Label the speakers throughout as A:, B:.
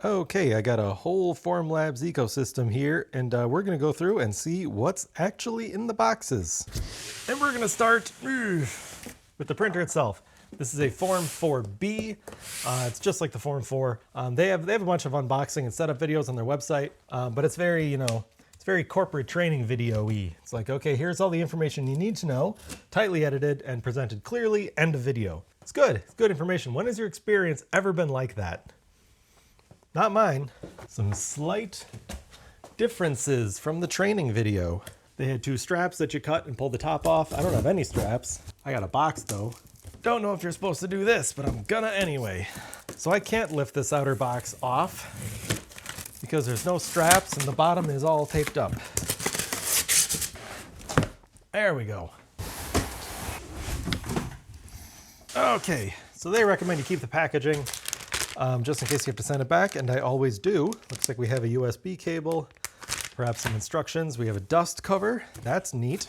A: Okay, I got a whole Formlabs ecosystem here, and we're going to go through and see what's actually in the boxes. And we're going to start with the printer itself. This is a Form 4B. It's just like the Form 4. They have a bunch of unboxing and setup videos on their website, but it's very, it's very corporate training video-y. It's like, okay, here's all the information you need to know, tightly edited and presented clearly, end of video. It's good. It's good information. When has your experience ever been like that? Not mine. Some slight differences from the training video. They had two straps that you cut and pull the top off. I don't have any straps. I got a box though. Don't know if you're supposed to do this, but I'm gonna anyway. So I can't lift this outer box off because there's no straps and the bottom is all taped up. There we go. Okay, so they recommend you keep the packaging just in case you have to send it back, and I always do. Looks like we have a USB cable, perhaps some instructions. We have a dust cover. That's neat.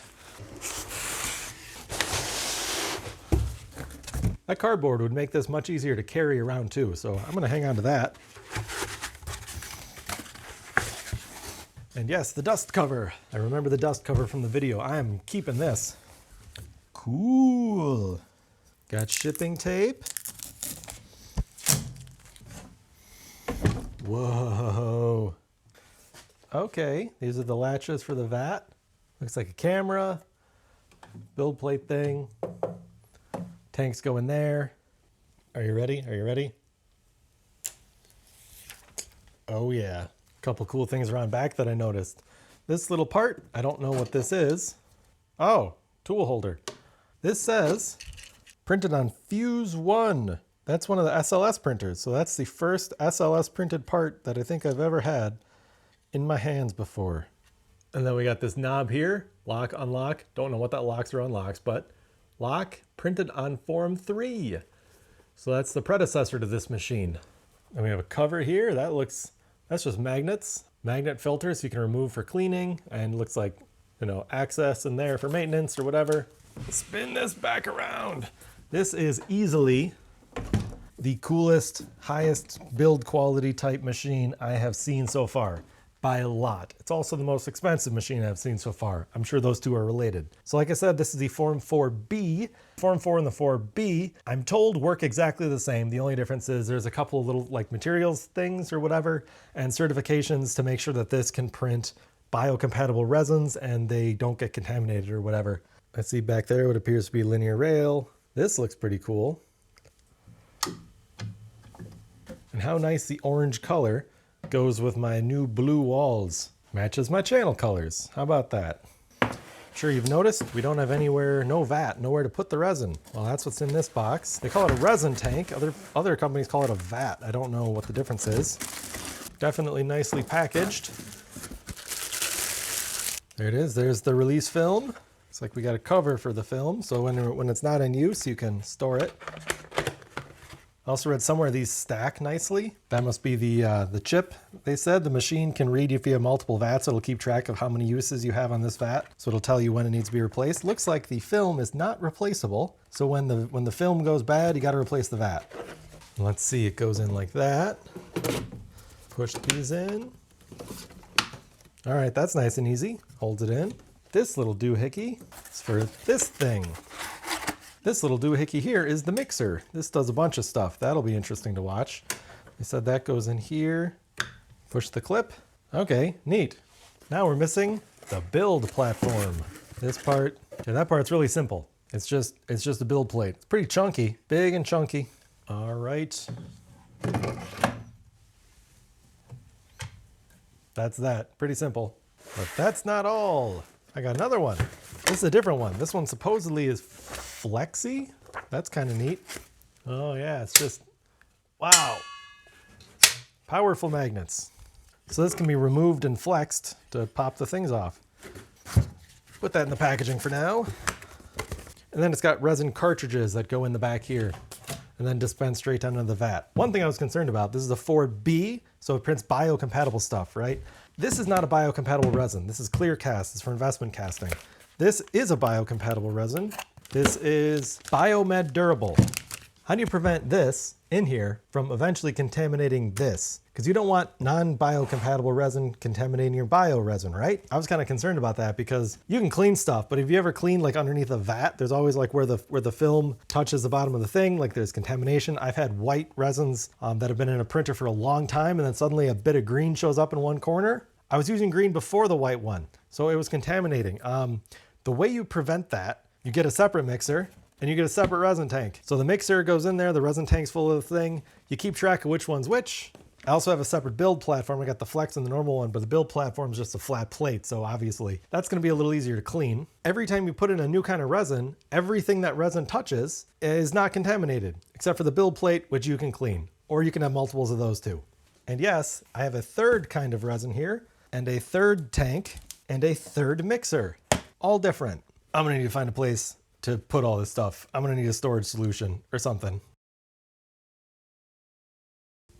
A: That cardboard would make this much easier to carry around too, so I'm going to hang on to that. And yes, the dust cover. I remember the dust cover from the video. I am keeping this. Cool. Got shipping tape. Whoa. Okay, these are the latches for the vat. Looks like a camera, build plate thing. Tanks go in there. Are you ready? Are you ready? Oh yeah. A couple cool things around back that I noticed. This little part, I don't know what this is. Oh, tool holder. This says printed on Fuse 1. That's one of the SLS printers. So that's the first SLS printed part that I think I've ever had in my hands before. And then we got this knob here, lock, unlock. Don't know what that locks or unlocks, but lock printed on Form 3. So that's the predecessor to this machine. And we have a cover here. That's just magnets, magnet filters you can remove for cleaning, and looks like, access in there for maintenance or whatever. Spin this back around. This is easily the coolest, highest build quality type machine I have seen so far, by a lot. It's also the most expensive machine I've seen so far. I'm sure those two are related. So like I said, this is the Form 4B. Form 4 and the 4B, I'm told, work exactly the same. The only difference is there's a couple of little materials things or whatever, and certifications to make sure that this can print biocompatible resins and they don't get contaminated or whatever. I see back there what appears to be linear rail. This looks pretty cool. And how nice the orange color goes with my new blue walls. Matches my channel colors. How about that? I'm sure you've noticed we don't have no vat, nowhere to put the resin. Well, that's what's in this box. They call it a resin tank. Other companies call it a vat. I don't know what the difference is. Definitely nicely packaged. There it is. There's the release film. Looks like we got a cover for the film, so when it's not in use, you can store it. I also read somewhere these stack nicely. That must be the chip. They said the machine can read if you have multiple vats. It'll keep track of how many uses you have on this vat. So it'll tell you when it needs to be replaced. Looks like the film is not replaceable. So when the film goes bad, you got to replace the vat. Let's see, it goes in like that. Push these in. All right, that's nice and easy. Holds it in. This little doohickey is for this thing. This little doohickey here is the mixer. This does a bunch of stuff. That'll be interesting to watch. They said that goes in here. Push the clip. Okay, neat. Now we're missing the build platform. This part, that part's really simple. It's just a build plate. It's pretty chunky, big and chunky. All right. That's that, pretty simple. But that's not all. I got another one. This is a different one. This one supposedly is flexy. That's kind of neat. Oh yeah, it's just, wow. Powerful magnets. So this can be removed and flexed to pop the things off. Put that in the packaging for now. And then it's got resin cartridges that go in the back here and then dispense straight down into the vat. One thing I was concerned about, this is a 4B, so it prints biocompatible stuff, right? This is not a biocompatible resin. This is clear cast. It's for investment casting. This is a biocompatible resin. This is Biomed Durable. How do you prevent this in here from eventually contaminating this? Because you don't want non-biocompatible resin contaminating your bio resin, right? I was kind of concerned about that because you can clean stuff, but if you ever clean like underneath a vat, there's always like where the film touches the bottom of the thing, like there's contamination. I've had white resins that have been in a printer for a long time, and then suddenly a bit of green shows up in one corner. I was using green before the white one, so it was contaminating. The way you prevent that, you get a separate mixer, and you get a separate resin tank. So the mixer goes in there, the resin tank's full of the thing. You keep track of which one's which. I also have a separate build platform. I got the Flex and the normal one, but the build platform is just a flat plate, so obviously that's gonna be a little easier to clean. Every time you put in a new kind of resin, everything that resin touches is not contaminated, except for the build plate, which you can clean. Or you can have multiples of those too. And yes, I have a third kind of resin here, and a third tank, and a third mixer. All different. I'm gonna need to find a place to put all this stuff. I'm gonna need a storage solution or something.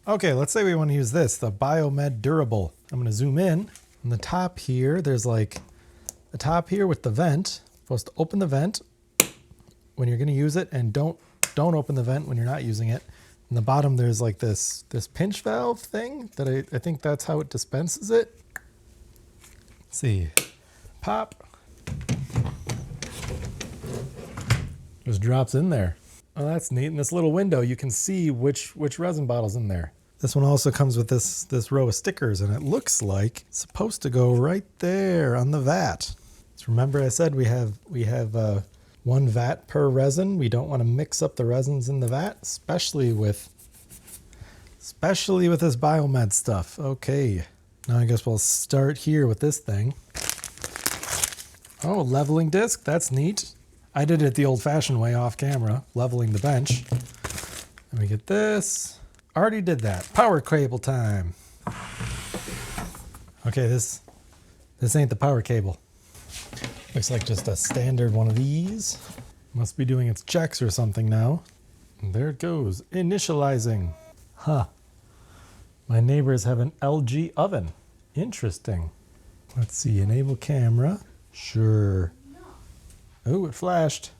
A: Okay, let's say we want to use this, the Biomed Durable. I'm gonna zoom in. On the top here, there's like the top here with the vent. Supposed to open the vent when you're gonna use it, and don't open the vent when you're not using it. In the bottom, there's like this pinch valve thing that I think that's how it dispenses it. Let's see, pop. Just drops in there. Oh, that's neat. In this little window, you can see which resin bottle's in there. This one also comes with this row of stickers, and it looks like it's supposed to go right there on the vat. So remember I said we have one vat per resin. We don't want to mix up the resins in the vat, especially with this Biomed stuff. Okay, now I guess we'll start here with this thing. Oh, leveling disc, that's neat. I did it the old-fashioned way off camera, leveling the bench. Let me get this. Already did that. Power cable time. Okay, this ain't the power cable. Looks like just a standard one of these. Must be doing its checks or something now. And there it goes, initializing. Huh. My neighbors have an LG oven. Interesting. Let's see, enable camera. Sure. Oh, it flashed.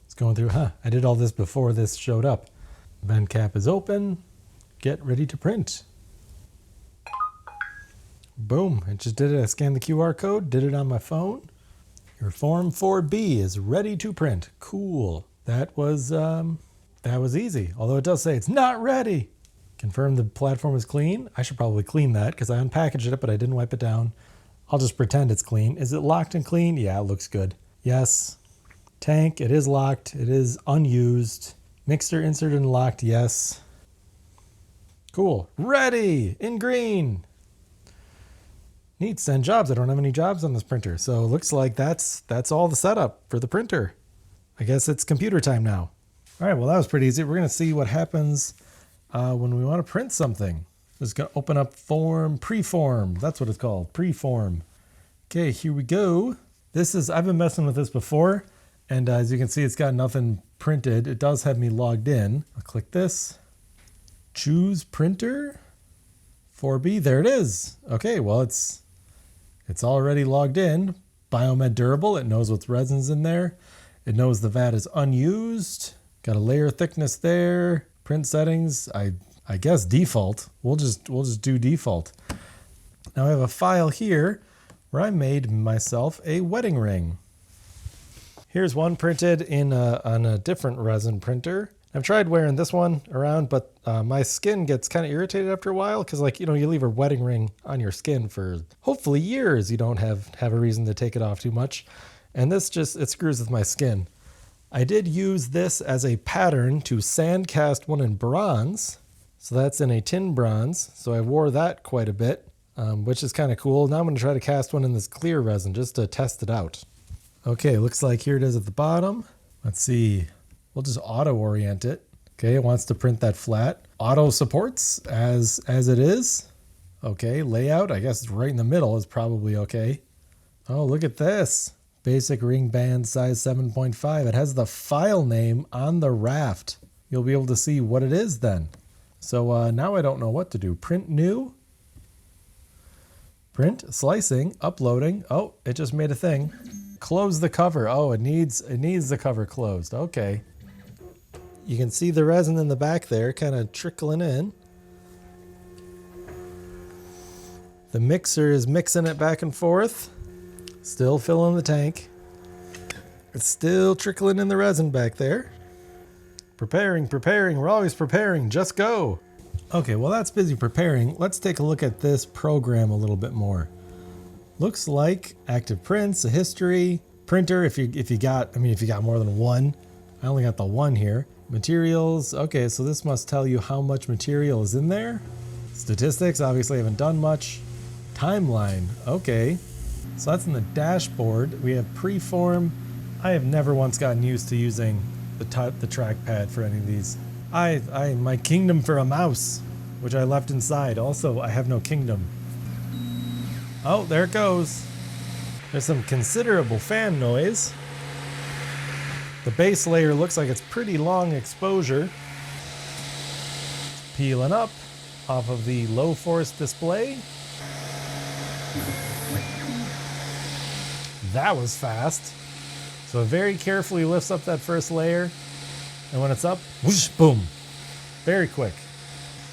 A: It's going through, I did all this before this showed up. Vent cap is open. Get ready to print. Boom, it just did it. I scanned the QR code, did it on my phone. Your Form 4B is ready to print. Cool. That was easy. Although it does say it's not ready. Confirm the platform is clean. I should probably clean that because I unpackaged it, but I didn't wipe it down. I'll just pretend it's clean. Is it locked and clean? Yeah, it looks good. Yes. Tank, it is locked. It is unused. Mixer inserted and locked, yes. Cool. Ready in green. Neat, send jobs. I don't have any jobs on this printer. So it looks like that's all the setup for the printer. I guess it's computer time now. All right, well, that was pretty easy. We're gonna see what happens when we wanna print something. Just gonna open up Form, Preform. That's what it's called, Preform. Okay, here we go. I've been messing with this before, and as you can see, it's got nothing printed. It does have me logged in. I'll click this. Choose printer. 4B, there it is. Okay, well, it's already logged in. Biomed Durable, it knows what's resins in there. It knows the vat is unused. Got a layer thickness there. Print settings, I guess default. We'll just do default. Now I have a file here where I made myself a wedding ring. Here's one printed on a different resin printer. I've tried wearing this one around, but my skin gets kind of irritated after a while because, like, you know, you leave a wedding ring on your skin for hopefully years. You don't have a reason to take it off too much. And this it screws with my skin. I did use this as a pattern to sand cast one in bronze. So that's in a tin bronze. So I wore that quite a bit, which is kind of cool. Now I'm going to try to cast one in this clear resin just to test it out. Okay, looks like here it is at the bottom. Let's see. We'll just auto orient it. Okay, it wants to print that flat. Auto supports as it is. Okay, layout, I guess it's right in the middle is probably okay. Oh, look at this. Basic ring band size 7.5. It has the file name on the raft. You'll be able to see what it is then. So now I don't know what to do. Print new. Print, slicing, uploading. Oh, it just made a thing. Close the cover. Oh, it needs the cover closed. Okay. You can see the resin in the back there kind of trickling in. The mixer is mixing it back and forth. Still filling the tank. It's still trickling in the resin back there. Preparing. We're always preparing. Just go. Okay, well that's busy preparing. Let's take a look at this program a little bit more. Looks like active prints, a history, printer if you got more than one. I only got the one here. Materials. Okay, so this must tell you how much material is in there. Statistics, obviously I haven't done much. Timeline. Okay. So that's in the dashboard. We have preform. I have never once gotten used to using the trackpad for any of these. My kingdom for a mouse, which I left inside. Also, I have no kingdom. Oh, there it goes. There's some considerable fan noise. The base layer looks like it's pretty long exposure. Peeling up off of the low force display. That was fast. So it very carefully lifts up that first layer. And when it's up, whoosh, boom. Very quick.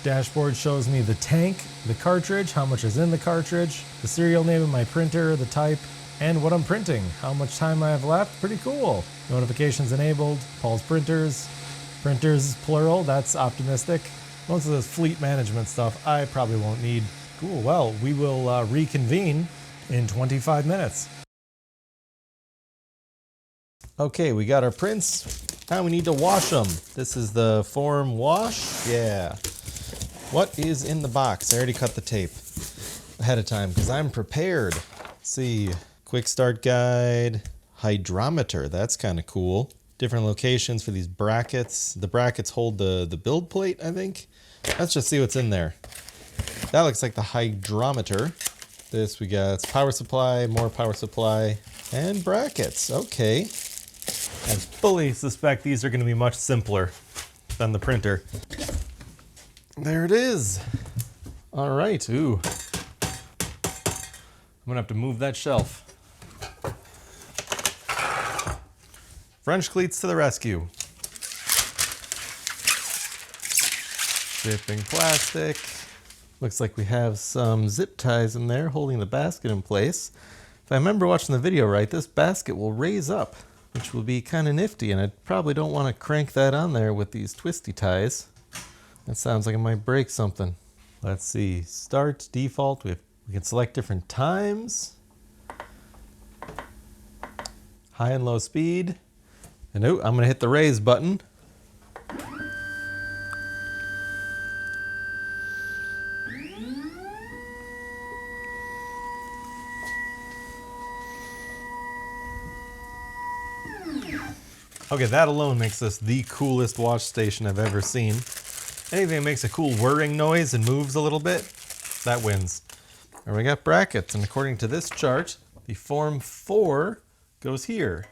A: Dashboard shows me the tank, the cartridge, how much is in the cartridge, the serial name of my printer, the type, and what I'm printing, how much time I have left. Pretty cool. Notifications enabled, Paul's printers plural, that's optimistic. Most of this fleet management stuff I probably won't need. Cool, well, we will reconvene in 25 minutes. Okay, we got our prints. Now we need to wash them. This is the Form wash. Yeah. What is in the box? I already cut the tape ahead of time because I'm prepared. Let's see, quick start guide, hydrometer. That's kind of cool. Different locations for these brackets. The brackets hold the build plate, I think. Let's just see what's in there. That looks like the hydrometer. This we got power supply, more power supply, and brackets. Okay. I fully suspect these are going to be much simpler than the printer. There it is. All right. Ooh. I'm going to have to move that shelf. French cleats to the rescue. Shipping plastic. Looks like we have some zip ties in there holding the basket in place. If I remember watching the video right, this basket will raise up, which will be kind of nifty, and I probably don't want to crank that on there with these twisty ties. That sounds like it might break something. Let's see, start, default, we can select different times. High and low speed. And oh, I'm gonna hit the raise button. Okay, that alone makes this the coolest wash station I've ever seen. Anything that makes a cool whirring noise and moves a little bit, that wins. And we got brackets, and according to this chart, the Form 4 goes here.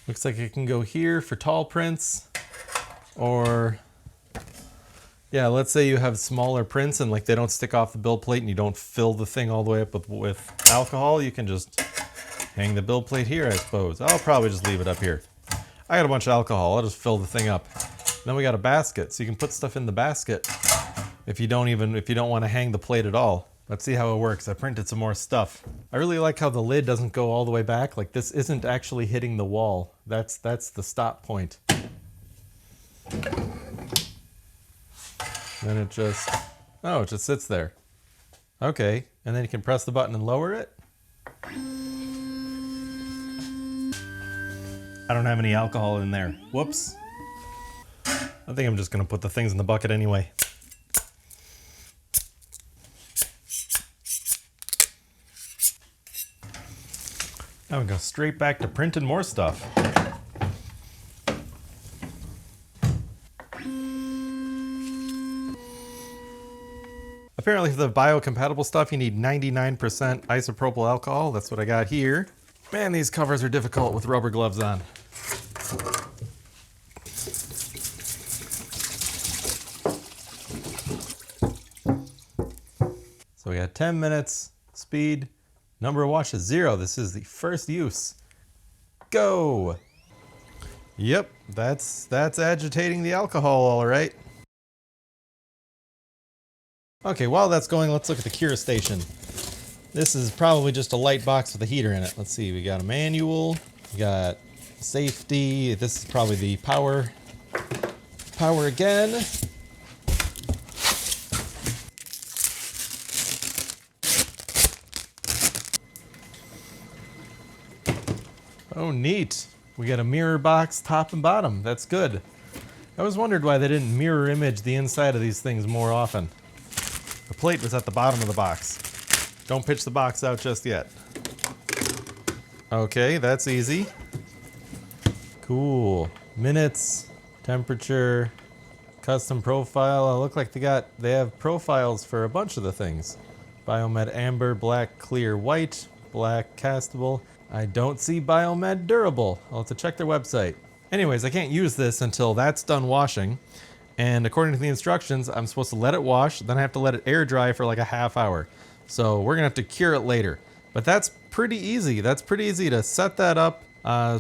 A: Looks like it can go here for tall prints, or yeah, let's say you have smaller prints and like they don't stick off the build plate and you don't fill the thing all the way up with alcohol, you can just hang the build plate here, I suppose. I'll probably just leave it up here. I got a bunch of alcohol, I'll just fill the thing up. Then we got a basket, so you can put stuff in the basket if you don't want to hang the plate at all. Let's see how it works. I printed some more stuff. I really like how the lid doesn't go all the way back. Like this isn't actually hitting the wall. That's the stop point. Then it just sits there. Okay, and then you can press the button and lower it. I don't have any alcohol in there. Whoops. I think I'm just gonna put the things in the bucket anyway. Now we go straight back to printing more stuff. Apparently for the biocompatible stuff you need 99% isopropyl alcohol. That's what I got here. Man, these covers are difficult with rubber gloves on. So we got 10 minutes, speed, Number of washes, 0. This is the first use. Go. Yep, that's agitating the alcohol, all right. Okay, while that's going, let's look at the cure station. This is probably just a light box with a heater in it. Let's see, we got a manual, we got safety. This is probably the power again. Oh, neat. We got a mirror box top and bottom. That's good. I always wondered why they didn't mirror image the inside of these things more often. The plate was at the bottom of the box. Don't pitch the box out just yet. Okay, that's easy. Cool. Minutes, temperature, custom profile. Look like they have profiles for a bunch of the things. Biomed amber, black, clear, white, black, castable. I don't see Biomed durable. I'll have to check their website. Anyways, I can't use this until that's done washing. And according to the instructions, I'm supposed to let it wash, then I have to let it air dry for like a half hour. So we're gonna have to cure it later. But that's pretty easy. That's pretty easy to set that up.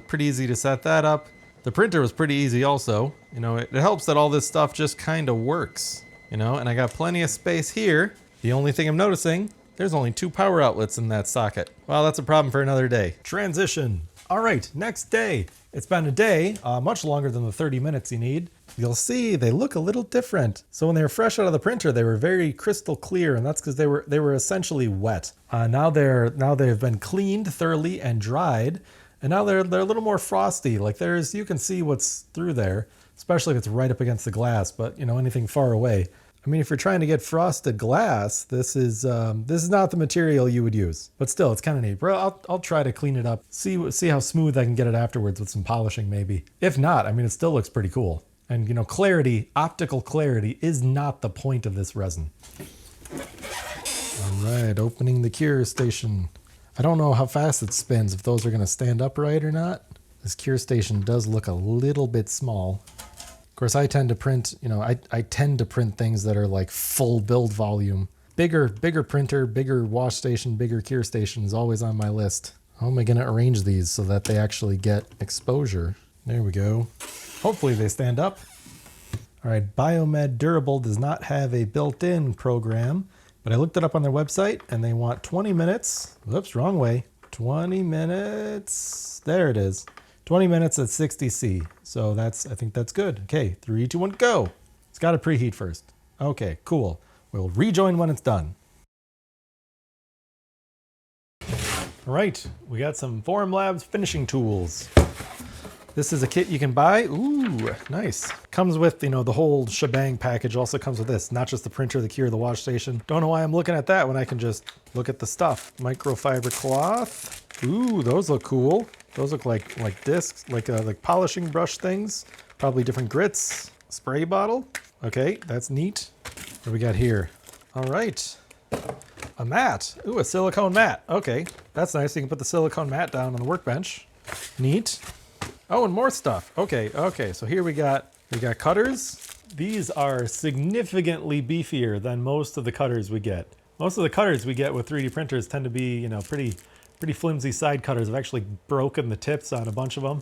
A: Pretty easy to set that up. The printer was pretty easy also. You know, it helps that all this stuff just kind of works. You know, and I got plenty of space here. The only thing I'm noticing, there's only 2 power outlets in that socket. Well, that's a problem for another day. Transition. All right, next day. It's been a day, much longer than the 30 minutes you need. You'll see they look a little different. So when they were fresh out of the printer, they were very crystal clear, and that's because they were essentially wet. Now they've been cleaned thoroughly and dried, and now they're a little more frosty. Like you can see what's through there, especially if it's right up against the glass. But you know, anything far away. I mean, if you're trying to get frosted glass, this is not the material you would use. But still, it's kind of neat. Bro, I'll try to clean it up, see how smooth I can get it afterwards with some polishing maybe. If not, I mean, it still looks pretty cool. And you know, clarity, optical clarity is not the point of this resin. All right, opening the cure station. I don't know how fast it spins, if those are gonna stand upright or not. This cure station does look a little bit small. Of course, I tend to print, you know, I tend to print things that are like full build volume. Bigger printer, bigger wash station, bigger cure station is always on my list. How am I gonna arrange these so that they actually get exposure? There we go. Hopefully they stand up. All right, Biomed Durable does not have a built-in program, but I looked it up on their website and they want 20 minutes. Whoops, wrong way. 20 minutes, there it is. 20 minutes at 60C. So I think that's good. Okay, 3, 2, 1, go. It's got to preheat first. Okay, cool. We'll rejoin when it's done. All right, we got some Formlabs finishing tools. This is a kit you can buy. Ooh, nice. Comes with, you know, the whole shebang package. Also comes with this, not just the printer, the cure, the wash station. Don't know why I'm looking at that when I can just look at the stuff. Microfiber cloth. Ooh, those look cool. Those look like discs, like polishing brush things. Probably different grits. Spray bottle. Okay, that's neat. What do we got here? All right. A mat. Ooh, a silicone mat. Okay, that's nice. You can put the silicone mat down on the workbench. Neat. Oh, and more stuff. Okay, so here we got cutters. These are significantly beefier than most of the cutters we get. Most of the cutters we get with 3D printers tend to be, you know, pretty flimsy side cutters. I've actually broken the tips on a bunch of them.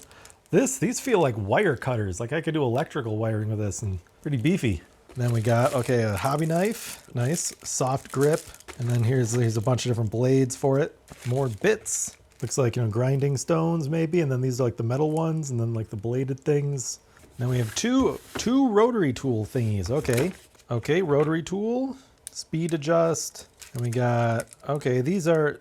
A: These feel like wire cutters. Like I could do electrical wiring with this, and pretty beefy. Then we got, okay, a hobby knife. Nice, soft grip. And then here's a bunch of different blades for it. More bits. Looks like, you know, grinding stones maybe, and then these are like the metal ones, and then like the bladed things. Then we have two rotary tool thingies. Okay, rotary tool, speed adjust. And we got, okay, these are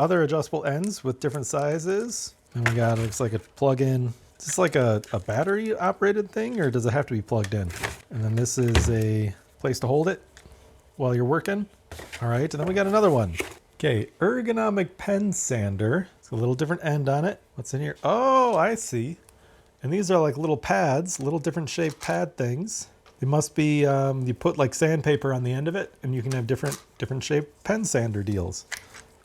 A: other adjustable ends with different sizes. And we got, looks like a plug-in. Is this like a battery operated thing, or does it have to be plugged in? And then this is a place to hold it while you're working. All right, and then we got another one. Okay, ergonomic pen sander. It's a little different end on it. What's in here? Oh, I see. And these are like little pads, little different shaped pad things. They must be, you put like sandpaper on the end of it, and you can have different shaped pen sander deals.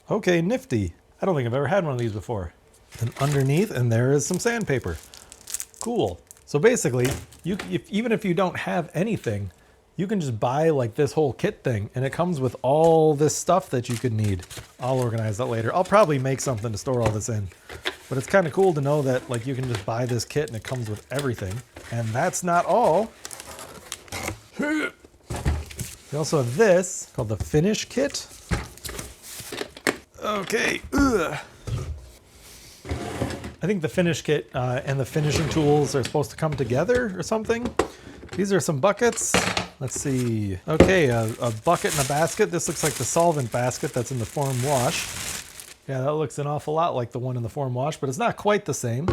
A: Okay, nifty. I don't think I've ever had one of these before. And underneath, and there is some sandpaper. Cool. So basically, even if you don't have anything, You can just buy like this whole kit thing, and it comes with all this stuff that you could need. I'll organize that later. I'll probably make something to store all this in. But it's kind of cool to know that like you can just buy this kit and it comes with everything. And that's not all. We also have this called the Finish Kit. Okay. Ugh. I think the Finish Kit and the finishing tools are supposed to come together or something. These are some buckets. Let's see. Okay, a bucket and a basket. This looks like the solvent basket that's in the Form Wash. Yeah, that looks an awful lot like the one in the Form Wash, but it's not quite the same.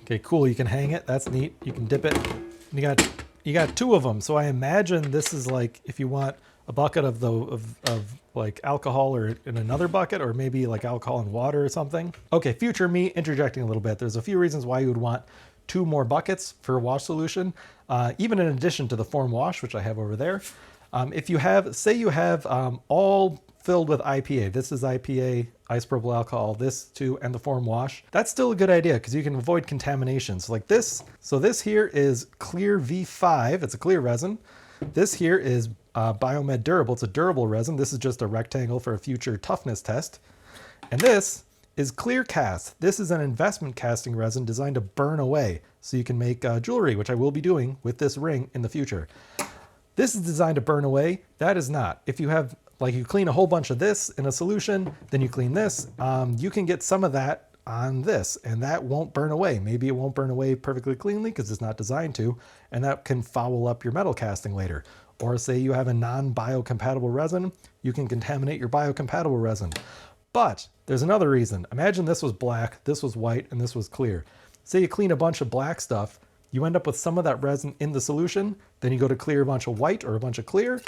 A: Okay, cool. You can hang it. That's neat. You can dip it. And you got two of them. So I imagine this is like if you want a bucket of like alcohol or in another bucket, or maybe like alcohol and water or something. Okay, future me interjecting a little bit. There's a few reasons why you would want 2 more buckets for a wash solution, even in addition to the Form Wash, which I have over there. If you have, say you have all filled with IPA, this is IPA, isopropyl alcohol, this too, and the Form Wash, that's still a good idea because you can avoid contaminations like this. So this here is clear V5, it's a clear resin. This here is Biomed Durable, it's a durable resin. This is just a rectangle for a future toughness test. And this is clear cast. This is an investment casting resin designed to burn away so you can make jewelry, which I will be doing with this ring in the future. This is designed to burn away. That is not. If you have, like you clean a whole bunch of this in a solution, then you clean this, you can get some of that on this and that won't burn away. Maybe it won't burn away perfectly cleanly because it's not designed to, and that can foul up your metal casting later. Or say you have a non-biocompatible resin, you can contaminate your biocompatible resin. But there's another reason. Imagine this was black, this was white, and this was clear. Say you clean a bunch of black stuff, you end up with some of that resin in the solution, then you go to clear a bunch of white or a bunch of clear,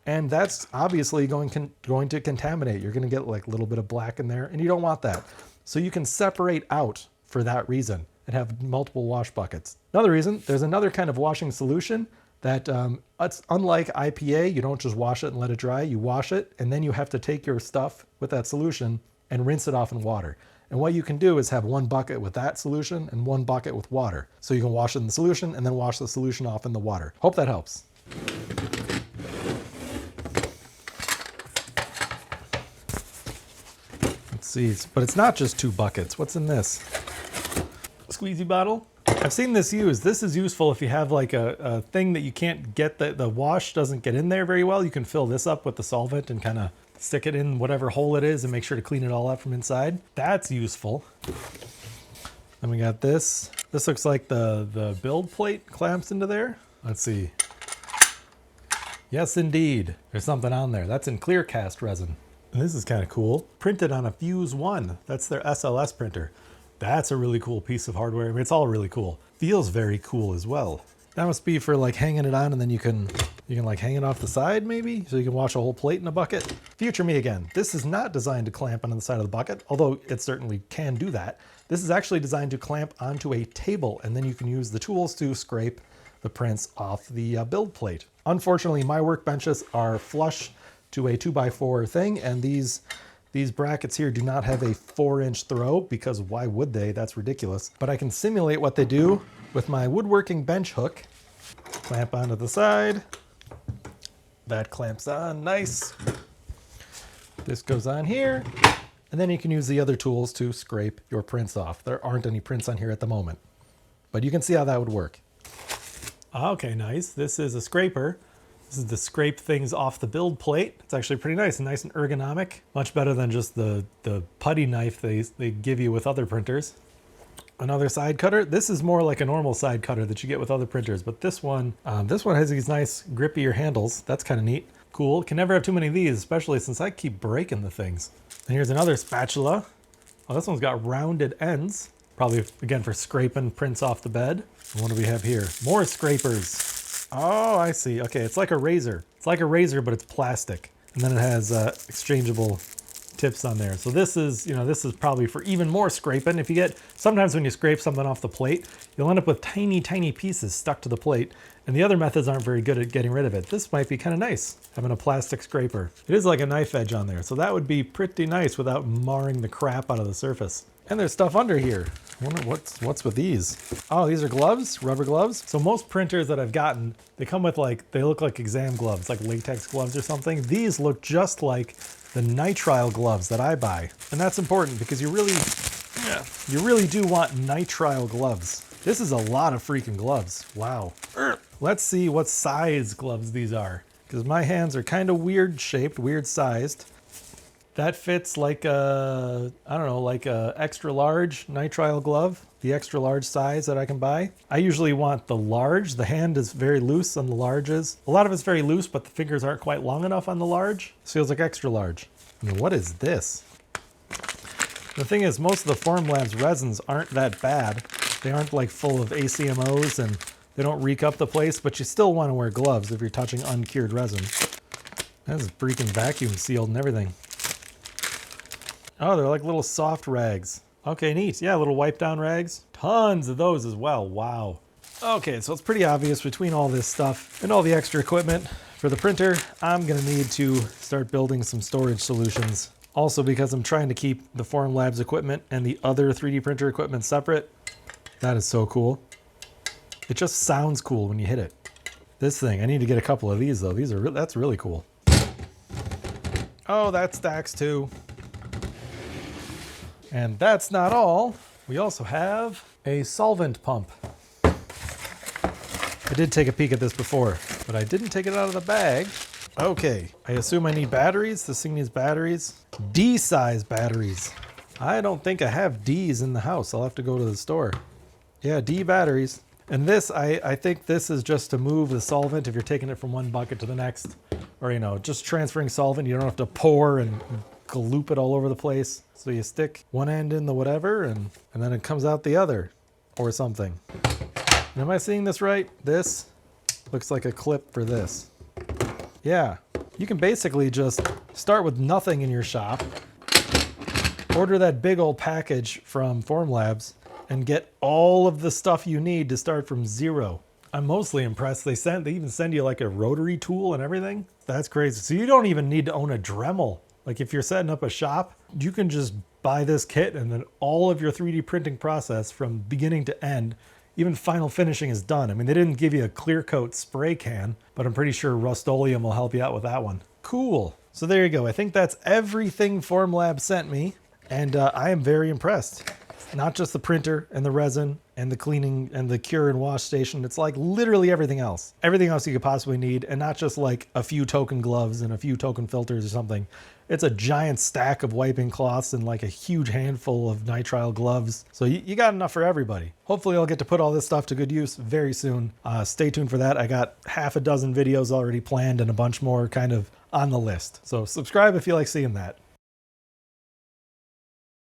A: and that's obviously going to contaminate. You're going to get like a little bit of black in there, and you don't want that. So you can separate out for that reason and have multiple wash buckets. Another reason, there's another kind of washing solution that it's unlike IPA. You don't just wash it and let it dry. You wash it, and then you have to take your stuff with that solution and rinse it off in water. And what you can do is have 1 bucket with that solution and 1 bucket with water. So you can wash it in the solution and then wash the solution off in the water. Hope that helps. Let's see, but it's not just 2 buckets. What's in this? Squeezy bottle. I've seen this used. This is useful if you have like a thing that you can't get, the wash doesn't get in there very well. You can fill this up with the solvent and kind of stick it in whatever hole it is and make sure to clean it all out from inside. That's useful. Then we got this. This looks like the build plate clamps into there. Let's see. Yes, indeed. There's something on there. That's in clear cast resin. And this is kind of cool. Printed on a Fuse 1. That's their SLS printer. That's a really cool piece of hardware. I mean, it's all really cool. Feels very cool as well. That must be for like hanging it on, and then you can like hang it off the side maybe, so you can wash a whole plate in a bucket. Future me again. This is not designed to clamp onto the side of the bucket, although it certainly can do that. This is actually designed to clamp onto a table, and then you can use the tools to scrape the prints off the build plate. Unfortunately, my workbenches are flush to a 2x4 thing, and these brackets here do not have a 4-inch throw, because why would they? That's ridiculous. But I can simulate what they do with my woodworking bench hook. Clamp onto the side. That clamps on, nice. This goes on here. And then you can use the other tools to scrape your prints off. There aren't any prints on here at the moment, but you can see how that would work. Okay, nice. This is a scraper. This is to scrape things off the build plate. It's actually pretty nice and ergonomic. Much better than just the putty knife they give you with other printers. Another side cutter. This is more like a normal side cutter that you get with other printers, but this one has these nice grippier handles. That's kind of neat. Cool. Can never have too many of these, especially since I keep breaking the things. And here's another spatula. Oh, this one's got rounded ends. Probably, again, for scraping prints off the bed. And what do we have here? More scrapers. Oh, I see. Okay, it's like a razor. It's like a razor, but it's plastic. And then it has exchangeable tips on there. So this is, this is probably for even more scraping. Sometimes when you scrape something off the plate, you'll end up with tiny, tiny pieces stuck to the plate. And the other methods aren't very good at getting rid of it. This might be kind of nice, having a plastic scraper. It is like a knife edge on there. So that would be pretty nice without marring the crap out of the surface. And there's stuff under here. I wonder what's with these. Oh, these are gloves, rubber gloves. So most printers that I've gotten, they come with they look like exam gloves, like latex gloves or something. These look just like the nitrile gloves that I buy. And that's important because you really do want nitrile gloves. This is a lot of freaking gloves. Wow. Let's see what size gloves these are, because my hands are kind of weird shaped, weird sized. That fits like a, I don't know, like a extra large nitrile glove, the extra large size that I can buy. I usually want the large. The hand is very loose on the larges. A lot of it's very loose, but the fingers aren't quite long enough on the large. This feels like extra large. I mean, what is this? The thing is, most of the Formlabs resins aren't that bad. They aren't like full of ACMOs and they don't reek up the place, but you still want to wear gloves if you're touching uncured resin. That's freaking vacuum sealed and everything. Oh, they're like little soft rags. Okay, neat. Yeah, little wipe down rags. Tons of those as well. Wow. Okay, so it's pretty obvious between all this stuff and all the extra equipment for the printer, I'm gonna need to start building some storage solutions. Also, because I'm trying to keep the Formlabs equipment and the other 3D printer equipment separate. That is so cool. It just sounds cool when you hit it. This thing, I need to get a couple of these though. That's really cool. Oh, that stacks too. And that's not all. We also have a solvent pump. I did take a peek at this before, but I didn't take it out of the bag. Okay, I assume I need batteries. This thing needs batteries. D-size batteries. I don't think I have D's in the house. I'll have to go to the store. Yeah, D batteries. And this, I think this is just to move the solvent if you're taking it from one bucket to the next. Or, just transferring solvent. You don't have to pour and gloop it all over the place. So you stick one end in the whatever and then it comes out the other or something. And am I seeing this right? This looks like a clip for this. Yeah, you can basically just start with nothing in your shop, order that big old package from Formlabs and get all of the stuff you need to start from zero. I'm mostly impressed. They even send you like a rotary tool and everything. That's crazy. So you don't even need to own a Dremel. Like if you're setting up a shop, you can just buy this kit and then all of your 3D printing process from beginning to end, even final finishing is done. I mean, they didn't give you a clear coat spray can, but I'm pretty sure Rust-Oleum will help you out with that one. Cool. So there you go. I think that's everything Formlabs sent me. And I am very impressed. Not just the printer and the resin and the cleaning and the cure and wash station. It's like literally everything else. Everything else you could possibly need, and not just like a few token gloves and a few token filters or something. It's a giant stack of wiping cloths and like a huge handful of nitrile gloves. So you got enough for everybody. Hopefully I'll get to put all this stuff to good use very soon. Stay tuned for that. I got half a dozen videos already planned and a bunch more kind of on the list. So subscribe if you like seeing that.